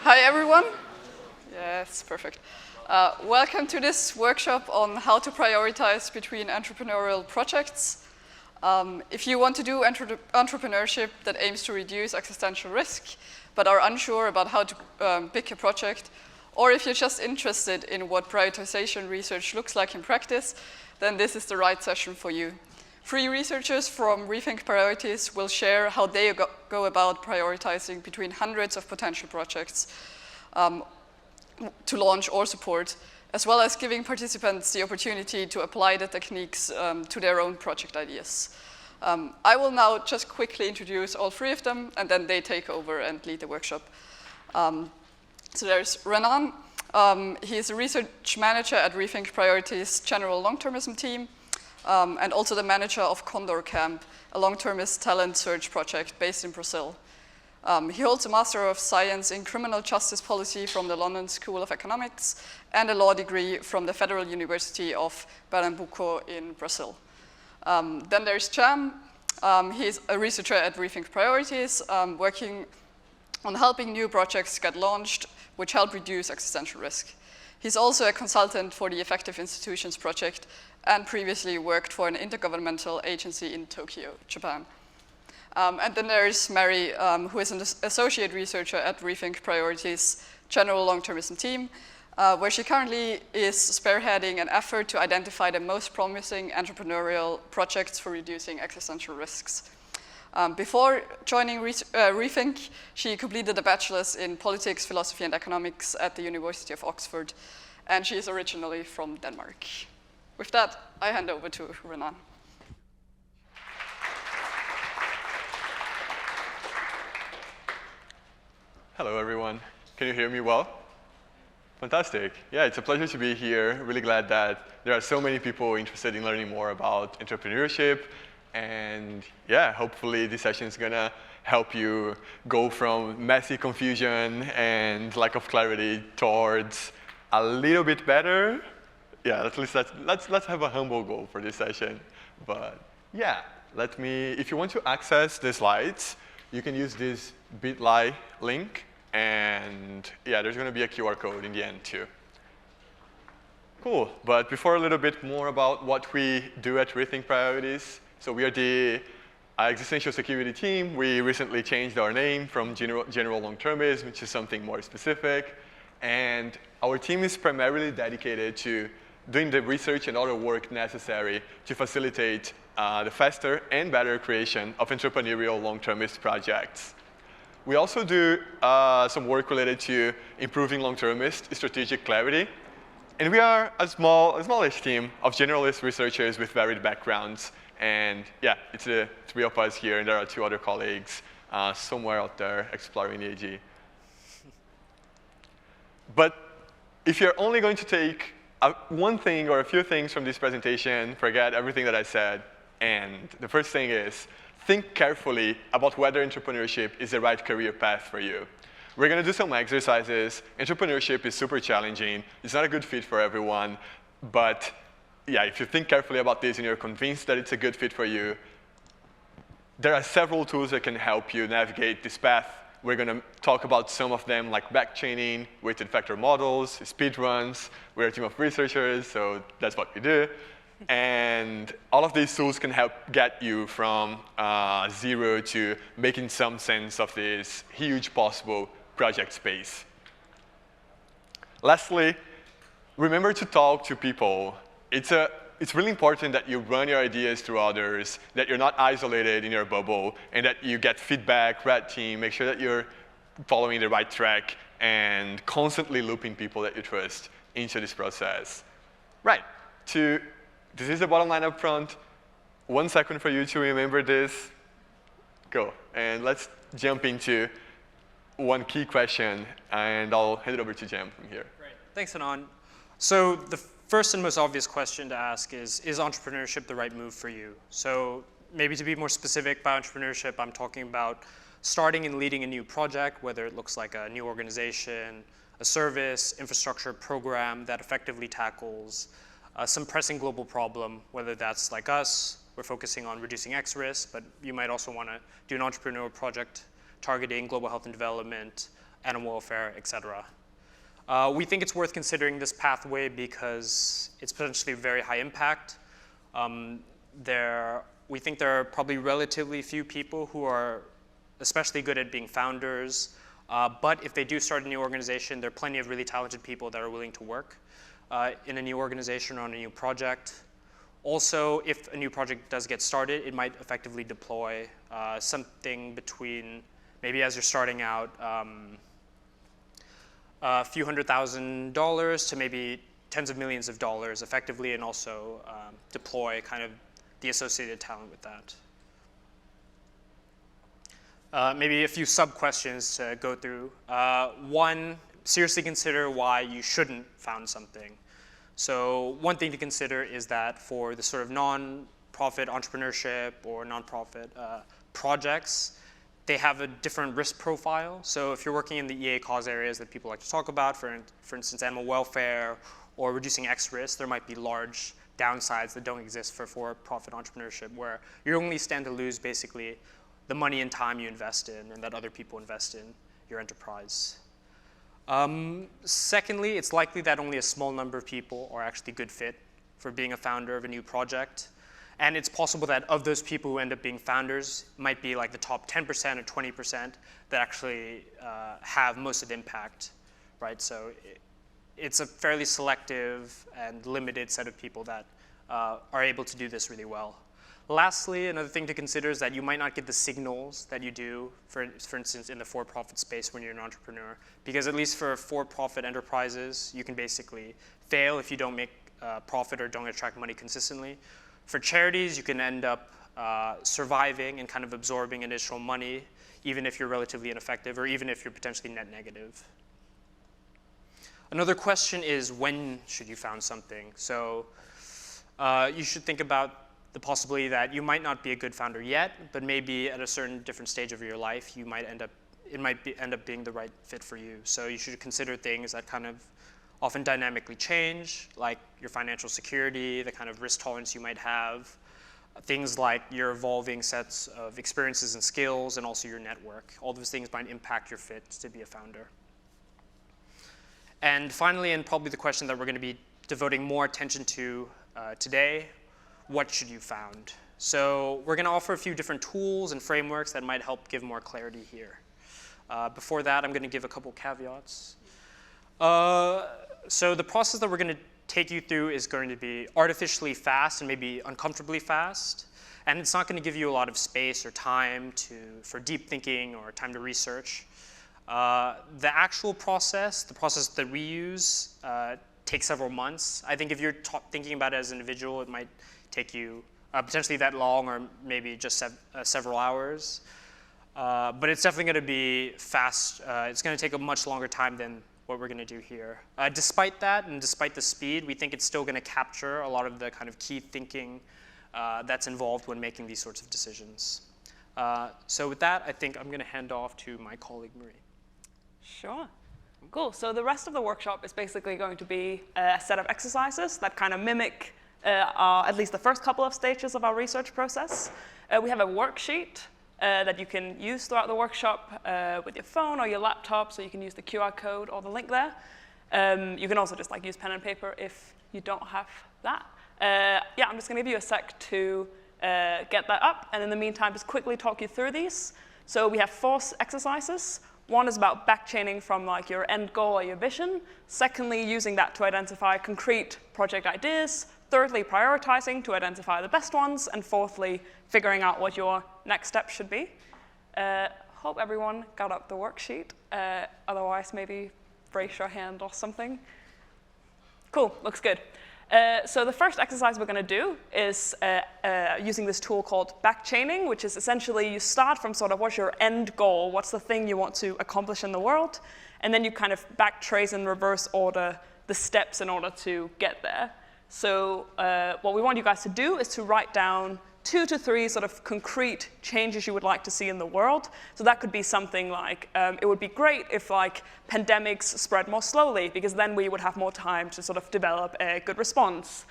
Hi, everyone. Yes, perfect. Welcome to this workshop on how to prioritize between entrepreneurial projects. If you want to do entrepreneurship that aims to reduce existential risk, but are unsure about how to pick a project, or if you're just interested in what prioritization research looks like in practice, then this is the right session for you. 3 researchers from Rethink Priorities will share how they go about prioritizing between hundreds of potential projects to launch or support, as well as giving participants the opportunity to apply the techniques to their own project ideas. I will now just quickly introduce all 3 of them, and then they take over and lead the workshop. So there's Renan. He is a research manager at Rethink Priorities' general long-termism team, and also the manager of Condor Camp, a long-termist talent search project based in Brazil. He holds a Master of Science in Criminal Justice Policy from the London School of Economics and a law degree from the Federal University of Pernambuco in Brazil. Then there's Jam. He's a researcher at Rethink Priorities, working on helping new projects get launched, which help reduce existential risk. He's also a consultant for the Effective Institutions Project and previously worked for an intergovernmental agency in Tokyo, Japan. And then there's Mary, who is an associate researcher at Rethink Priorities' general long-termism team, where she currently is spearheading an effort to identify the most promising entrepreneurial projects for reducing existential risks. Before joining Rethink, she completed a bachelor's in politics, philosophy, and economics at the University of Oxford, and she is originally from Denmark. With that, I hand over to Renan. Hello, everyone. Can you hear me well? Fantastic. Yeah, it's a pleasure to be here. Really glad that there are so many people interested in learning more about entrepreneurship. And yeah, hopefully this session is going to help you go from messy confusion and lack of clarity towards a little bit better. Yeah, at least let's have a humble goal for this session. But yeah, if you want to access the slides, you can use this bit.ly link. And yeah, there's going to be a QR code in the end too. Cool. But before a little bit more about what we do at Rethink Priorities, so we are the existential security team. We recently changed our name from general long-termism to something more specific. And our team is primarily dedicated to doing the research and other work necessary to facilitate the faster and better creation of entrepreneurial long-termist projects. We also do some work related to improving long-termist strategic clarity. And we are a smallish team of generalist researchers with varied backgrounds. And yeah, it's the 3 of us here, and there are 2 other colleagues somewhere out there exploring EAG. But if you're only going to take one thing or a few things from this presentation, forget everything that I said. And the first thing is, think carefully about whether entrepreneurship is the right career path for you. We're going to do some exercises. Entrepreneurship is super challenging. It's not a good fit for everyone. But yeah, if you think carefully about this and you're convinced that it's a good fit for you, there are several tools that can help you navigate this path. We're going to talk about some of them, like backchaining, weighted factor models, speedruns. We're a team of researchers, so that's what we do. And all of these tools can help get you from 0 to making some sense of this huge possible project space. Lastly, remember to talk to people. It's really important that you run your ideas through others, that you're not isolated in your bubble, and that you get feedback, red team, make sure that you're following the right track, and constantly looping people that you trust into this process. Right. This is the bottom line up front. 1 second for you to remember this. Go. And let's jump into one key question, and I'll hand it over to Jem from here. Great. Thanks, Renan. So the first and most obvious question to ask is entrepreneurship the right move for you? So maybe to be more specific by entrepreneurship, I'm talking about starting and leading a new project, whether it looks like a new organization, a service, infrastructure program that effectively tackles some pressing global problem, whether that's like us, we're focusing on reducing X risk, but you might also want to do an entrepreneurial project targeting global health and development, animal welfare, etc. We think it's worth considering this pathway because it's potentially very high impact. We think there are probably relatively few people who are especially good at being founders, but if they do start a new organization, there are plenty of really talented people that are willing to work in a new organization or on a new project. Also, if a new project does get started, it might effectively deploy something between, maybe as you're starting out, a few $100,000 to maybe tens of millions of dollars effectively, and also deploy kind of the associated talent with that. Maybe a few sub-questions to go through. One, seriously consider why you shouldn't found something. So one thing to consider is that for the sort of non-profit entrepreneurship or non-profit projects, they have a different risk profile. So if you're working in the EA cause areas that people like to talk about, for instance, animal welfare or reducing X risk, there might be large downsides that don't exist for for-profit entrepreneurship, where you only stand to lose basically the money and time you invest in and that other people invest in your enterprise. Secondly, it's likely that only a small number of people are actually good fit for being a founder of a new project. And it's possible that of those people who end up being founders, might be like the top 10% or 20% that actually have most of the impact, right? So it's a fairly selective and limited set of people that are able to do this really well. Lastly, another thing to consider is that you might not get the signals that you do, for instance, in the for-profit space when you're an entrepreneur. Because at least for for-profit enterprises, you can basically fail if you don't make profit or don't attract money consistently. For charities, you can end up surviving and kind of absorbing additional money, even if you're relatively ineffective or even if you're potentially net negative. Another question is, when should you found something? So you should think about the possibility that you might not be a good founder yet, but maybe at a certain different stage of your life, you might end up being the right fit for you. So you should consider things that kind of often dynamically change, like your financial security, the kind of risk tolerance you might have, things like your evolving sets of experiences and skills, and also your network. All those things might impact your fit to be a founder. And finally, and probably the question that we're going to be devoting more attention to today, what should you found? So we're going to offer a few different tools and frameworks that might help give more clarity here. Before that, I'm going to give a couple caveats. So the process that we're going to take you through is going to be artificially fast and maybe uncomfortably fast. And it's not going to give you a lot of space or time for deep thinking or time to research. The actual process, the process that we use, takes several months. I think if you're thinking about it as an individual, it might take you potentially that long or maybe just several hours. But it's definitely going to be fast. It's going to take a much longer time than what we're going to do here. Despite that, and despite the speed, we think it's still going to capture a lot of the kind of key thinking that's involved when making these sorts of decisions. So with that, I think I'm going to hand off to my colleague, Marie. Sure. Cool. So the rest of the workshop is basically going to be a set of exercises that kind of mimic at least the first couple of stages of our research process. We have a worksheet that you can use throughout the workshop with your phone or your laptop, so you can use the QR code or the link there. You can also just use pen and paper if you don't have that. Yeah, I'm just going to give you a sec to get that up, and in the meantime, just quickly talk you through these. So we have 4 exercises. One is about backchaining from your end goal or your vision. Secondly, using that to identify concrete project ideas. Thirdly, prioritizing to identify the best ones. And fourthly, figuring out what your next step should be. Hope everyone got up the worksheet. Otherwise, maybe raise your hand or something. Cool, looks good. So the first exercise we're going to do is using this tool called Backchaining, which is essentially you start from sort of what's your end goal, what's the thing you want to accomplish in the world, and then you kind of backtrace in reverse order the steps in order to get there. So what we want you guys to do is to write down 2 to 3 sort of concrete changes you would like to see in the world. So that could be something like, it would be great if pandemics spread more slowly, because then we would have more time to sort of develop a good response.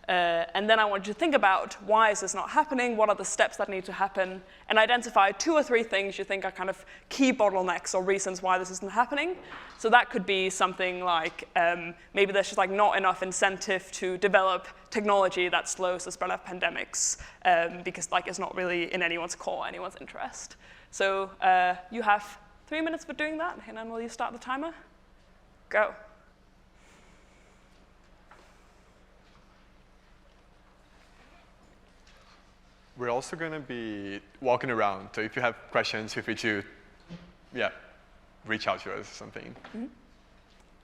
And then I want you to think about, why is this not happening? What are the steps that need to happen? And identify 2 or 3 things you think are kind of key bottlenecks or reasons why this isn't happening. So that could be something like, maybe there's just like not enough incentive to develop technology that slows the spread of pandemics, because like it's not really in anyone's core, anyone's interest. So you have 3 minutes for doing that. Renan, will you start the timer? Go. We're also going to be walking around, so if you have questions, feel free to, reach out to us or something. Mm-hmm.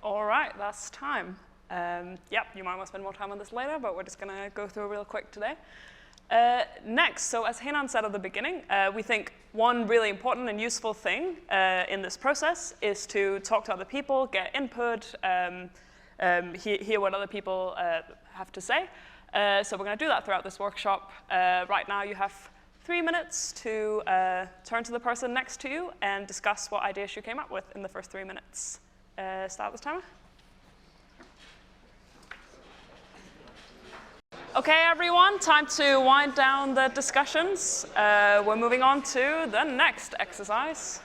All right, that's time. Yep, you might want to spend more time on this later, but we're just going to go through real quick today. Next, so as Renan said at the beginning, we think one really important and useful thing in this process is to talk to other people, get input, hear what other people have to say. So we're going to do that throughout this workshop. Right now you have 3 minutes to turn to the person next to you and discuss what ideas you came up with in the first 3 minutes. Start this timer. Okay, everyone, time to wind down the discussions. We're moving on to the next exercise.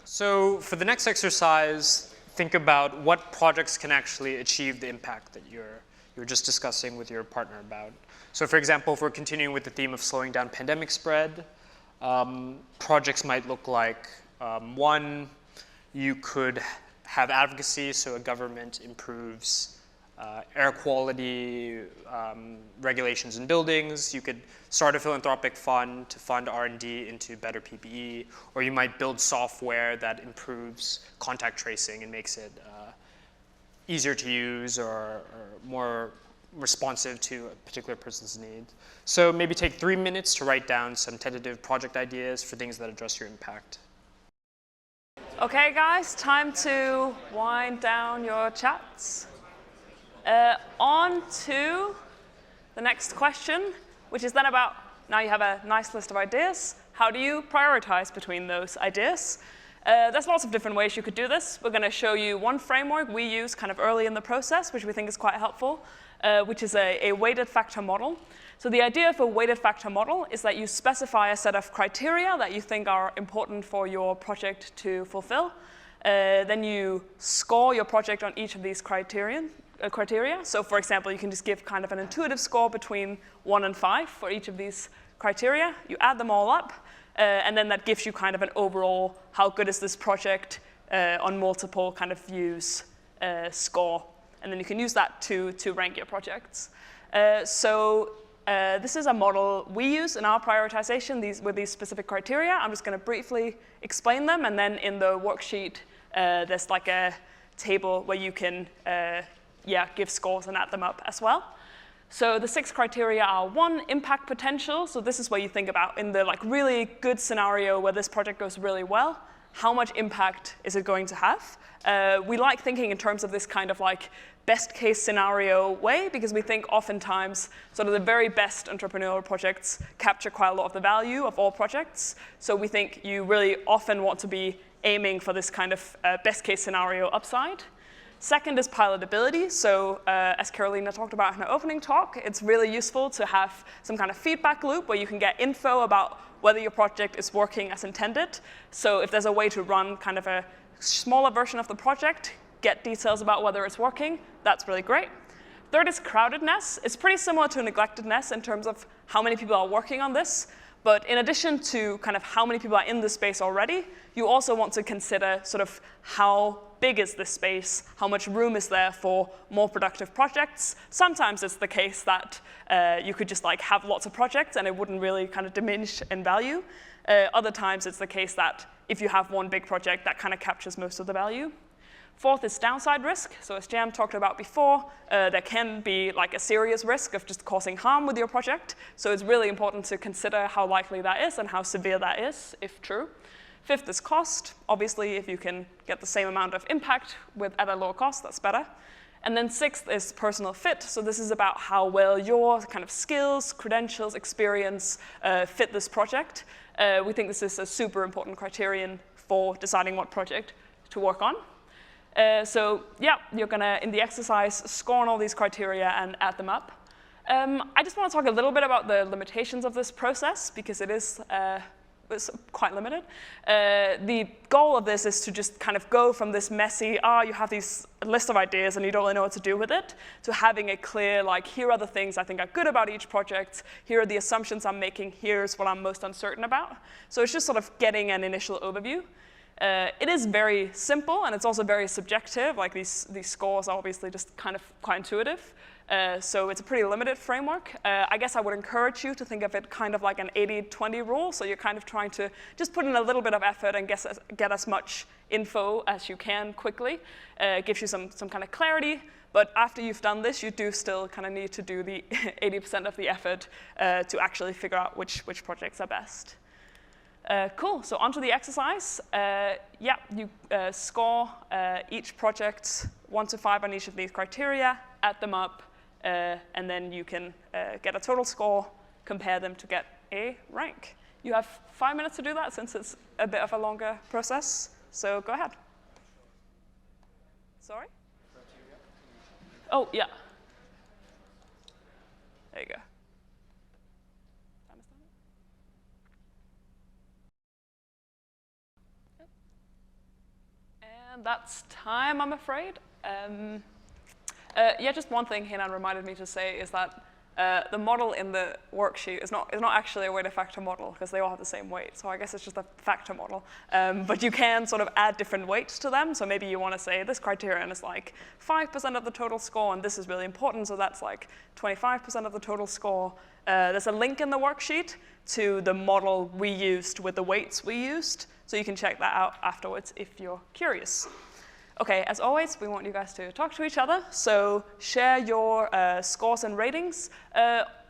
So for the next exercise, think about what projects can actually achieve the impact that you're just discussing with your partner about. So for example, if we're continuing with the theme of slowing down pandemic spread, projects might look like, one, you could have advocacy, so a government improves air quality regulations in buildings. You could start a philanthropic fund to fund R&D into better PPE, or you might build software that improves contact tracing and makes it easier to use or more responsive to a particular person's needs. So maybe take 3 minutes to write down some tentative project ideas for things that address your impact. Okay, guys, time to wind down your chats. On to the next question, which is then about, now you have a nice list of ideas, how do you prioritize between those ideas? There's lots of different ways you could do this. We're going to show you one framework we use kind of early in the process, which we think is quite helpful, which is a weighted factor model. So the idea of a weighted factor model is that you specify a set of criteria that you think are important for your project to fulfill. Then you score your project on each of these criteria. So for example, you can just give kind of an intuitive score between 1 and 5 for each of these criteria. You add them all up, and then that gives you kind of an overall, how good is this project on multiple kind of views score. And then you can use that to rank your projects. This is a model we use in our prioritization with these specific criteria. I'm just going to briefly explain them, and then in the worksheet, there's like a table where you can give scores and add them up as well. So the 6 criteria are: 1, impact potential. So this is where you think about, in the like really good scenario where this project goes really well, how much impact is it going to have? We like thinking in terms of this kind of like best case scenario way, because we think oftentimes sort of the very best entrepreneurial projects capture quite a lot of the value of all projects. So we think you really often want to be aiming for this kind of best case scenario upside. Second is pilotability. So as Carolina talked about in her opening talk, it's really useful to have some kind of feedback loop where you can get info about whether your project is working as intended. So if there's a way to run kind of a smaller version of the project, get details about whether it's working, that's really great. Third is crowdedness. It's pretty similar to neglectedness in terms of how many people are working on this. But in addition to kind of how many people are in the space already, you also want to consider sort of how big is this space, how much room is there for more productive projects. Sometimes it's the case that you could just like have lots of projects and it wouldn't really kind of diminish in value. Other times it's the case that if you have one big project, that kind of captures most of the value. Fourth is downside risk. So as Jam talked about before, there can be like a serious risk of just causing harm with your project. So it's really important to consider how likely that is and how severe that is, if true. Fifth is cost. Obviously, if you can get the same amount of impact at a lower cost, that's better. And then sixth is personal fit. So this is about how well your kind of skills, credentials, experience fit this project. We think this is a super important criterion for deciding what project to work on. You're gonna, in the exercise, score on all these criteria and add them up. I just want to talk a little bit about the limitations of this process, because it is it's quite limited. The goal of this is to just kind of go from this messy, you have these list of ideas and you don't really know what to do with it, to having a clear, like, here are the things I think are good about each project, here are the assumptions I'm making, here's what I'm most uncertain about. So it's just sort of getting an initial overview. It is very simple, and it's also very subjective. Like, these scores are obviously just kind of quite intuitive. So it's a pretty limited framework. I guess I would encourage you to think of it kind of like an 80-20 rule. So you're kind of trying to just put in a little bit of effort and get as much info as you can quickly. It gives you some kind of clarity. But after you've done this, you do still kind of need to do the 80% of the effort to actually figure out which projects are best. Cool, so onto the exercise. Yeah, you score each project 1 to 5 on each of these criteria, add them up, and then you can get a total score, compare them to get a rank. You have 5 minutes to do that, since it's a bit of a longer process, so go ahead. Sorry? Oh, yeah. There you go. And that's time, I'm afraid. Yeah, just one thing Renan reminded me to say is that the model in the worksheet is not actually a weight factor model, because they all have the same weight. So I guess it's just a factor model. But you can sort of add different weights to them. So maybe you want to say this criterion is like 5% of the total score, and this is really important, so that's like 25% of the total score. There's a link in the worksheet to the model we used with the weights we used. So you can check that out afterwards if you're curious. OK, as always, we want you guys to talk to each other. So share your scores and ratings.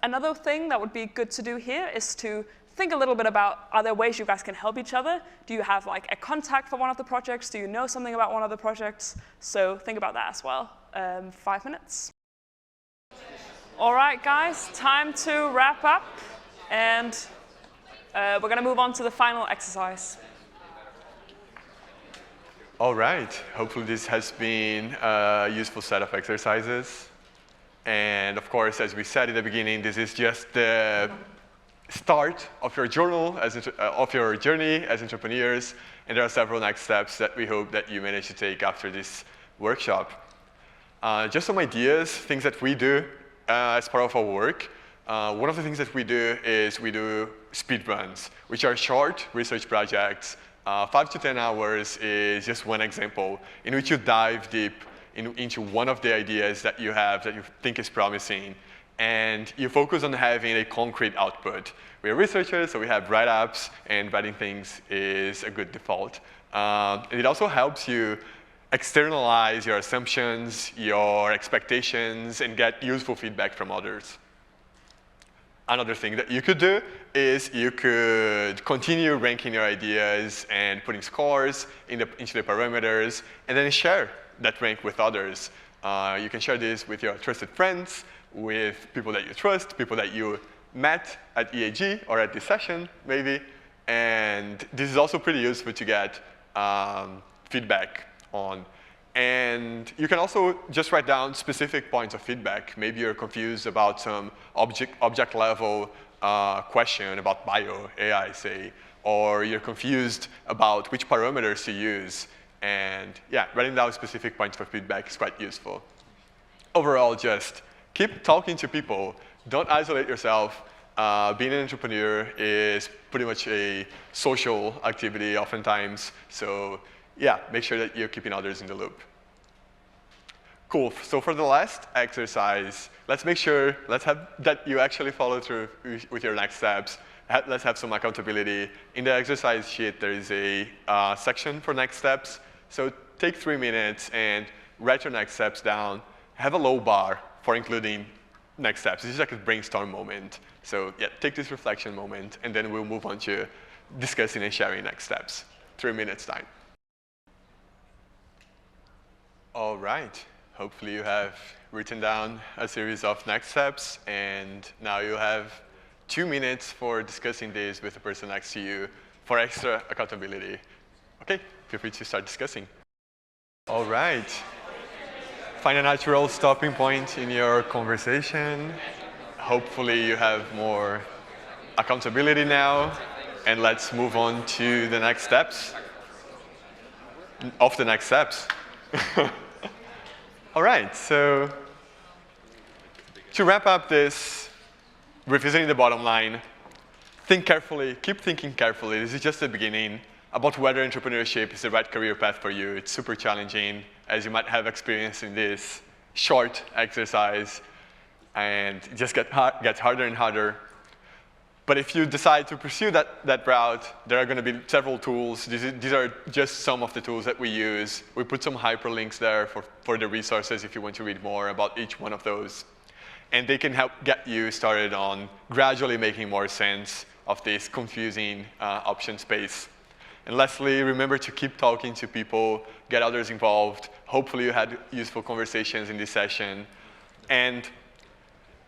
Another thing that would be good to do here is to think a little bit about, are there ways you guys can help each other? Do you have like a contact for one of the projects? Do you know something about one of the projects? So think about that as well. 5 minutes. All right, guys, time to wrap up. And we're going to move on to the final exercise. All right, hopefully this has been a useful set of exercises. And of course, as we said in the beginning, this is just the start of your journal, of your journey as entrepreneurs. And there are several next steps that we hope that you manage to take after this workshop. Just some ideas, things that we do as part of our work. One of the things that we do is we do speed runs, which are short research projects. 5 to 10 hours is just one example in which you dive deep into one of the ideas that you have that you think is promising, and you focus on having a concrete output. We are researchers, so we have write-ups, and writing things is a good default. And it also helps you externalize your assumptions, your expectations, and get useful feedback from others. Another thing that you could do is you could continue ranking your ideas and putting scores into the parameters, and then share that rank with others. You can share this with your trusted friends, with people that you trust, people that you met at EAG or at this session, maybe. And this is also pretty useful to get feedback on. And you can also just write down specific points of feedback. Maybe you're confused about some object level question about bio, AI, say, or you're confused about which parameters to use. And yeah, writing down specific points for feedback is quite useful. Overall, just keep talking to people. Don't isolate yourself. Being an entrepreneur is pretty much a social activity oftentimes. So yeah, make sure that you're keeping others in the loop. Cool, so for the last exercise, let's have that you actually follow through with your next steps. Let's have some accountability. In the exercise sheet, there is a section for next steps. So take 3 minutes and write your next steps down. Have a low bar for including next steps. This is like a brainstorm moment. So yeah, take this reflection moment, and then we'll move on to discussing and sharing next steps. 3 minutes time. All right. Hopefully you have written down a series of next steps, and now you have 2 minutes for discussing this with the person next to you for extra accountability. OK, feel free to start discussing. All right. Find a natural stopping point in your conversation. hopefully you have more accountability now. And let's move on to the next steps. Of the next steps. All right, so to wrap up this, revisiting the bottom line, think carefully, keep thinking carefully. This is just the beginning about whether entrepreneurship is the right career path for you. It's super challenging, as you might have experienced in this short exercise, and it just gets harder and harder. But if you decide to pursue that route, there are going to be several tools. These are just some of the tools that we use. We put some hyperlinks there for the resources if you want to read more about each one of those. And they can help get you started on gradually making more sense of this confusing option space. And lastly, remember to keep talking to people, get others involved. Hopefully you had useful conversations in this session. And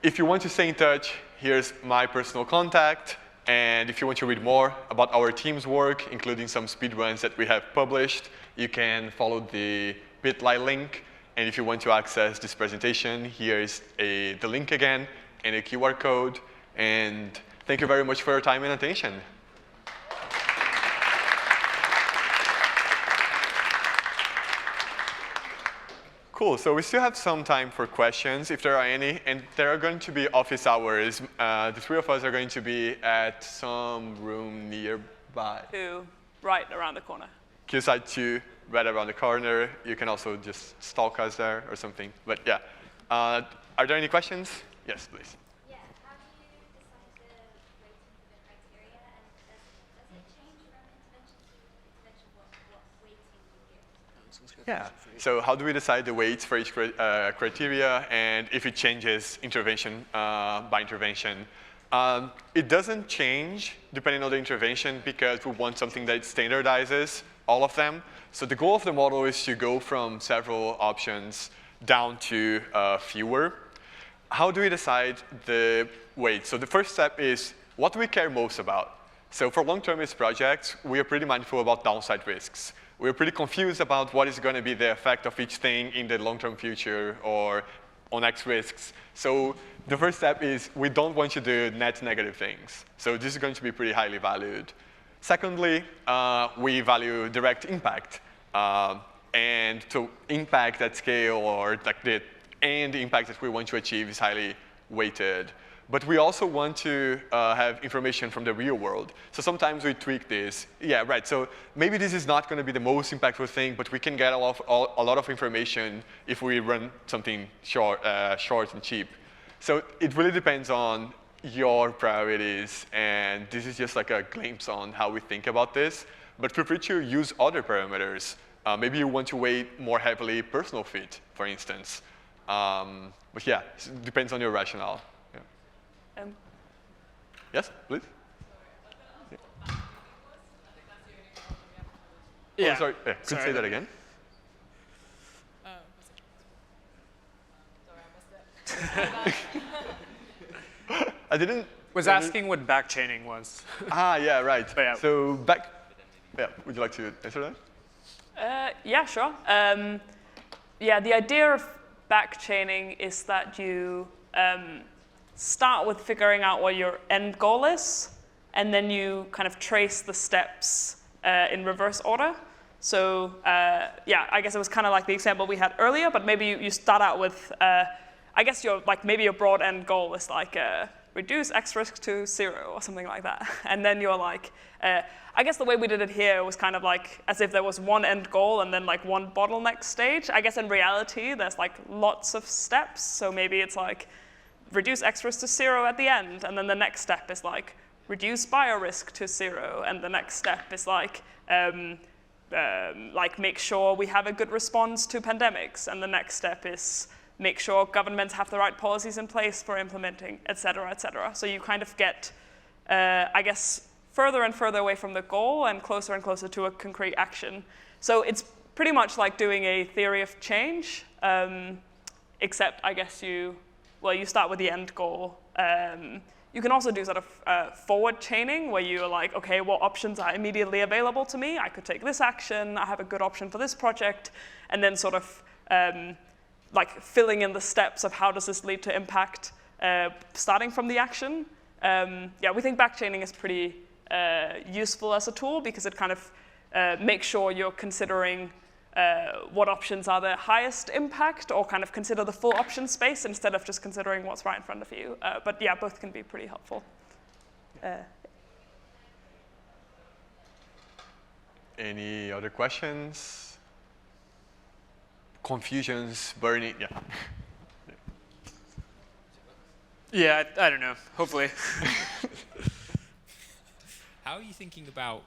if you want to stay in touch, here's my personal contact. And if you want to read more about our team's work, including some speedruns that we have published, you can follow the bit.ly link. And if you want to access this presentation, here is the link again and a QR code. And thank you very much for your time and attention. Cool, so we still have some time for questions, if there are any, and there are going to be office hours. The three of us are going to be at some room nearby. Right around the corner. Q-Side 2, right around the corner. You can also just stalk us there or something. But yeah, are there any questions? Yes, please. Yeah, how do you decide the rating for the criteria, and does it change from intervention to intervention, what weighting you give? Yeah. So how do we decide the weights for each criteria, and if it changes intervention by intervention? It doesn't change depending on the intervention because we want something that standardizes all of them. So the goal of the model is to go from several options down to fewer. How do we decide the weight? So the first step is what do we care most about? So for long-termist projects, we are pretty mindful about downside risks. We're pretty confused about what is going to be the effect of each thing in the long-term future or on X risks. So the first step is we don't want to do net negative things. So this is going to be pretty highly valued. Secondly, we value direct impact. And so impact at scale or like the impact that we want to achieve is highly weighted. But we also want to have information from the real world. So sometimes we tweak this. Yeah, right. So maybe this is not going to be the most impactful thing, but we can get a lot of information if we run something short and cheap. So it really depends on your priorities. And this is just like a glimpse on how we think about this. But feel free to use other parameters. Maybe you want to weigh more heavily personal fit, for instance. But yeah, it depends on your rationale. Yes, please. Yeah. Oh, sorry. Yeah, could you say that again? I didn't. Was asking what backchaining was. Yeah, right. Yeah. So would you like to answer that? Yeah, sure. Yeah, the idea of backchaining is that you start with figuring out what your end goal is, and then you kind of trace the steps in reverse order. So yeah, I guess it was kind of like the example we had earlier, but maybe you start out with, I guess maybe your broad end goal is like reduce X risk to 0 or something like that. And then you're like, I guess the way we did it here was kind of like as if there was one end goal and then like one bottleneck stage. I guess in reality, there's like lots of steps. So maybe it's like, reduce X risk to 0 at the end, and then the next step is like reduce bio risk to 0, and the next step is like make sure we have a good response to pandemics, and the next step is make sure governments have the right policies in place for implementing, et cetera, et cetera. So you kind of get, I guess, further and further away from the goal and closer to a concrete action. So it's pretty much like doing a theory of change, except I guess you start with the end goal. You can also do sort of forward chaining, where you're like, okay, what options are immediately available to me? I could take this action, I have a good option for this project, and then sort of like filling in the steps of how does this lead to impact starting from the action. Yeah, we think backchaining is pretty useful as a tool because it kind of makes sure you're considering what options are the highest impact, or kind of consider the full option space instead of just considering what's right in front of you. But yeah, both can be pretty helpful. Any other questions? Confusions, burning, yeah. Yeah, I don't know, hopefully. How are you thinking about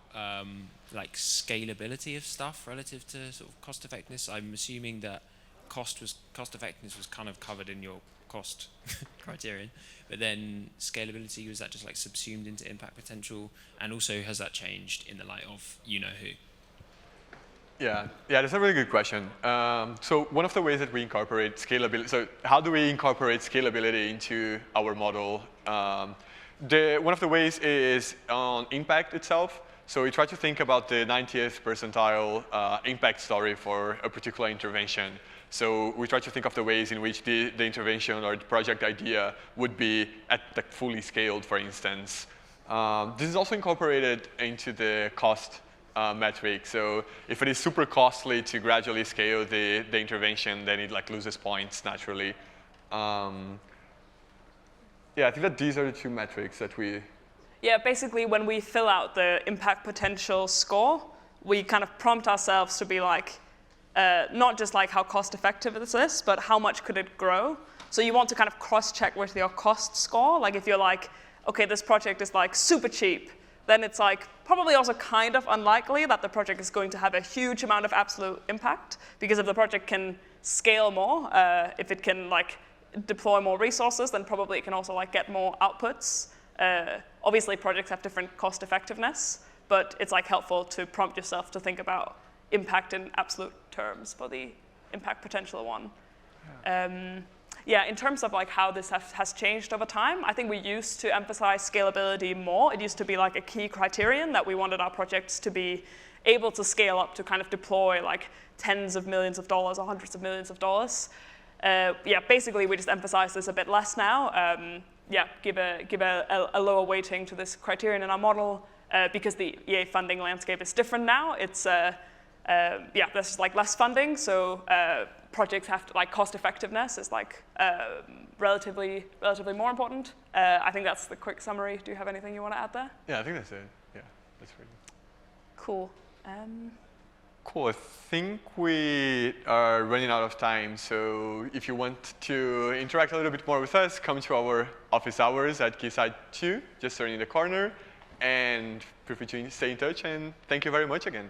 like scalability of stuff relative to sort of cost effectiveness? I'm assuming that cost effectiveness was kind of covered in your cost criterion, but then scalability, was that just like subsumed into impact potential? And also, has that changed in the light of you know who? Yeah, that's a really good question. So one of the ways that we incorporate scalability, so how do we incorporate scalability into our model? One of the ways is on impact itself. So we try to think about the 90th percentile impact story for a particular intervention. So we try to think of the ways in which the intervention or the project idea would be fully scaled, for instance. This is also incorporated into the cost metric. So if it is super costly to gradually scale the intervention, then it like loses points naturally. Yeah, I think that these are the two metrics that we... Yeah, basically when we fill out the impact potential score, we kind of prompt ourselves to be like, not just like how cost effective is this, but how much could it grow? So you want to kind of cross-check with your cost score. Like if you're like, okay, this project is like super cheap, then it's like probably also kind of unlikely that the project is going to have a huge amount of absolute impact, because if the project can scale more, if it can like deploy more resources, then probably it can also like get more outputs. Obviously projects have different cost effectiveness, but it's like helpful to prompt yourself to think about impact in absolute terms for the impact potential one. Yeah, in terms of like how this has changed over time, I think we used to emphasize scalability more. It used to be like a key criterion that we wanted our projects to be able to scale up to kind of deploy like tens of millions of dollars or hundreds of millions of dollars. Yeah, basically we just emphasize this a bit less now. Yeah, give a lower weighting to this criterion in our model because the EA funding landscape is different now. It's yeah, there's like less funding, so projects have to like cost effectiveness is like relatively more important. I think that's the quick summary. Do you have anything you want to add there? Yeah, I think that's it. Yeah, that's really cool. Cool. I think we are running out of time. So if you want to interact a little bit more with us, come to our office hours at Quayside 2, just turning the corner. And feel free to stay in touch. And thank you very much again.